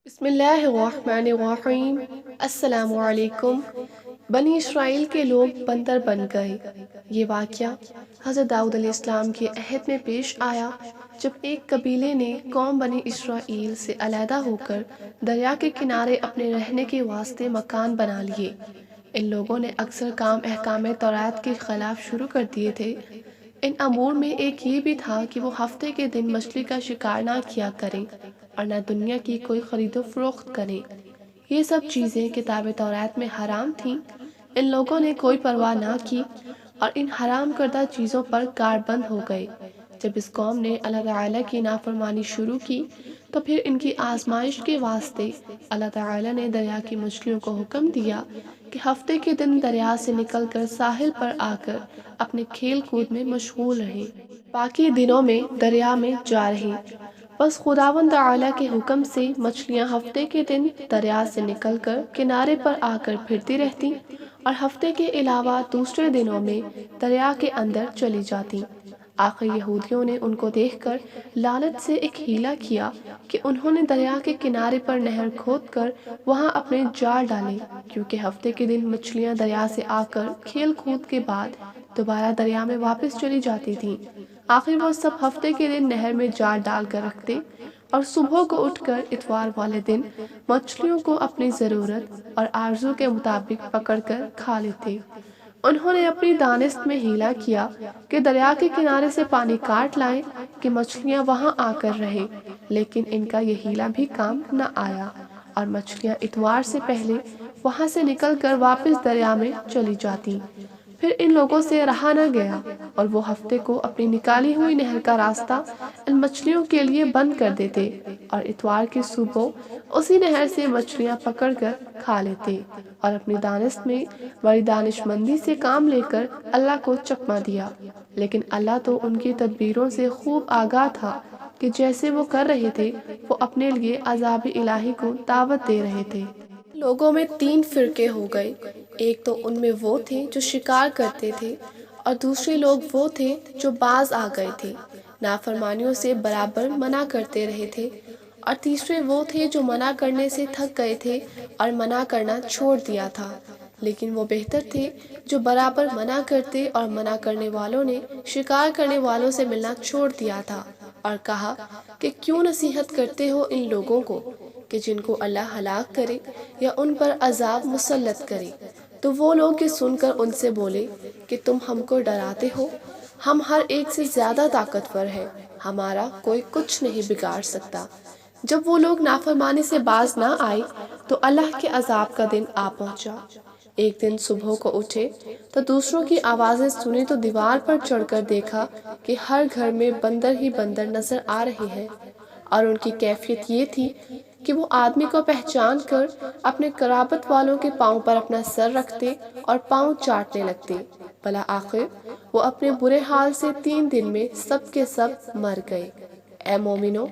بسم اللہ الرحمن الرحیم۔ السلام علیکم۔ بنی اسرائیل کے لوگ بندر بن گئے۔ یہ واقعہ حضرت داؤد علیہ السلام کے عہد میں پیش آیا، جب ایک قبیلے نے قوم بنی اسرائیل سے علیحدہ ہو کر دریا کے کنارے اپنے رہنے کے واسطے مکان بنا لیے۔ ان لوگوں نے اکثر کام احکام تورات کے خلاف شروع کر دیے تھے۔ ان امور میں ایک یہ بھی تھا کہ وہ ہفتے کے دن مچھلی کا شکار نہ کیا کریں اور نہ دنیا کی کوئی خرید و فروخت کریں۔ یہ سب چیزیں کتاب تورات میں حرام تھیں۔ ان لوگوں نے کوئی پرواہ نہ کی اور ان حرام کردہ چیزوں پر کاربند ہو گئے۔ جب اس قوم نے اللہ تعالیٰ کی نافرمانی شروع کی تو پھر ان کی آزمائش کے واسطے اللہ تعالیٰ نے دریا کی مچھلیوں کو حکم دیا کہ ہفتے کے دن دریا سے نکل کر ساحل پر آ کر اپنے کھیل کود میں مشغول رہیں، باقی دنوں میں دریا میں جا رہیں۔ بس خداوند تعالیٰ کے حکم سے مچھلیاں ہفتے کے دن دریا سے نکل کر کنارے پر آ کر پھرتی رہتیں اور ہفتے کے علاوہ دوسرے دنوں میں دریا کے اندر چلی جاتیں۔ آخر یہودیوں نے ان کو دیکھ کر لالچ سے ایک ہیلا کیا کہ انہوں نے دریا کے کنارے پر نہر کھود کر وہاں اپنے جال ڈالے، کیونکہ ہفتے کے دن مچھلیاں دریا سے آ کر کھیل کود کے بعد دوبارہ دریا میں واپس چلی جاتی تھیں۔ آخر وہ سب ہفتے کے دن نہر میں جال ڈال کر رکھتے اور صبح کو اٹھ کر اتوار والے دن مچھلیوں کو اپنی ضرورت اور آرزو کے مطابق پکڑ کر کھا لیتے۔ انہوں نے اپنی دانست میں ہیلا کیا کہ دریا کے کنارے سے پانی کاٹ لائیں کہ مچھلیاں وہاں آ کر رہیں، لیکن ان کا یہ ہیلا بھی کام نہ آیا اور مچھلیاں اتوار سے پہلے وہاں سے نکل کر واپس دریا میں چلی جاتیں۔ پھر ان لوگوں سے رہا نہ گیا اور وہ ہفتے کو اپنی نکالی ہوئی نہر کا راستہ ان مچھلیوں کے لیے بند کر دیتے اور اتوار کی صبح اسی نہر سے مچھلیاں پکڑ کر کھا لیتے اور اپنی دانست میں بڑی دانش مندی سے کام لے کر اللہ کو چکمہ دیا۔ لیکن اللہ تو ان کی تدبیروں سے خوب آگاہ تھا کہ جیسے وہ کر رہے تھے وہ اپنے لیے عذاب الہی کو دعوت دے رہے تھے۔ لوگوں میں تین فرقے ہو گئے۔ ایک تو ان میں وہ تھے جو شکار کرتے تھے اور دوسرے لوگ وہ تھے جو باز آ گئے تھے، نافرمانیوں سے برابر منع کرتے رہے تھے، اور تیسرے وہ تھے جو منع کرنے سے تھک گئے تھے اور منع کرنا چھوڑ دیا تھا۔ لیکن وہ بہتر تھے جو برابر منع کرتے اور منع کرنے والوں نے شکار کرنے والوں سے ملنا چھوڑ دیا تھا اور کہا کہ کیوں نصیحت کرتے ہو ان لوگوں کو کہ جن کو اللہ ہلاک کرے یا ان پر عذاب مسلط کرے۔ تو وہ لوگ یہ سن کر ان سے بولے کہ تم ہم کو ڈراتے ہو، ہم ہر ایک سے زیادہ طاقتور ہیں، ہمارا کوئی کچھ نہیں بگاڑ سکتا۔ جب وہ لوگ نافرمانی سے باز نہ آئے تو اللہ کے عذاب کا دن آ پہنچا۔ ایک دن صبح کو اٹھے تو دوسروں کی آوازیں سنی تو دیوار پر چڑھ کر دیکھا کہ ہر گھر میں بندر ہی بندر نظر آ رہے ہیں، اور ان کی کیفیت یہ تھی کہ وہ آدمی کو پہچان کر اپنے قرابت والوں کے پاؤں پر اپنا سر رکھتے اور پاؤں چاٹنے لگتے۔ بلا آخر وہ اپنے برے حال سے 3 دن میں سب کے سب مر گئے۔ اے مومنو،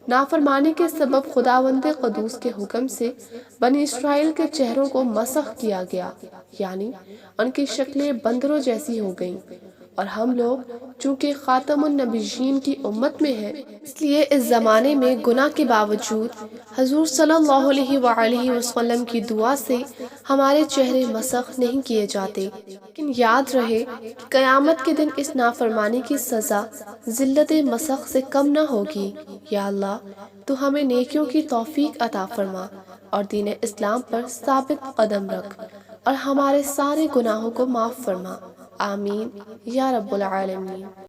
نافرمانی کے سبب خداوند قدوس کے حکم سے بنی اسرائیل کے چہروں کو مسخ کیا گیا، یعنی ان کی شکلیں بندروں جیسی ہو گئیں، اور ہم لوگ چونکہ خاتم النبیین کی امت میں ہیں اس لیے اس زمانے میں گناہ کے باوجود حضور صلی اللہ علیہ وآلہ وسلم کی دعا سے ہمارے چہرے مسخ نہیں کیے جاتے۔ لیکن یاد رہے کہ قیامت کے دن اس نافرمانی کی سزا ذلت مسخ سے کم نہ ہوگی۔ یا اللہ، تو ہمیں نیکیوں کی توفیق عطا فرما اور دین اسلام پر ثابت قدم رکھ اور ہمارے سارے گناہوں کو معاف فرما۔ آمین یا رب العالمین۔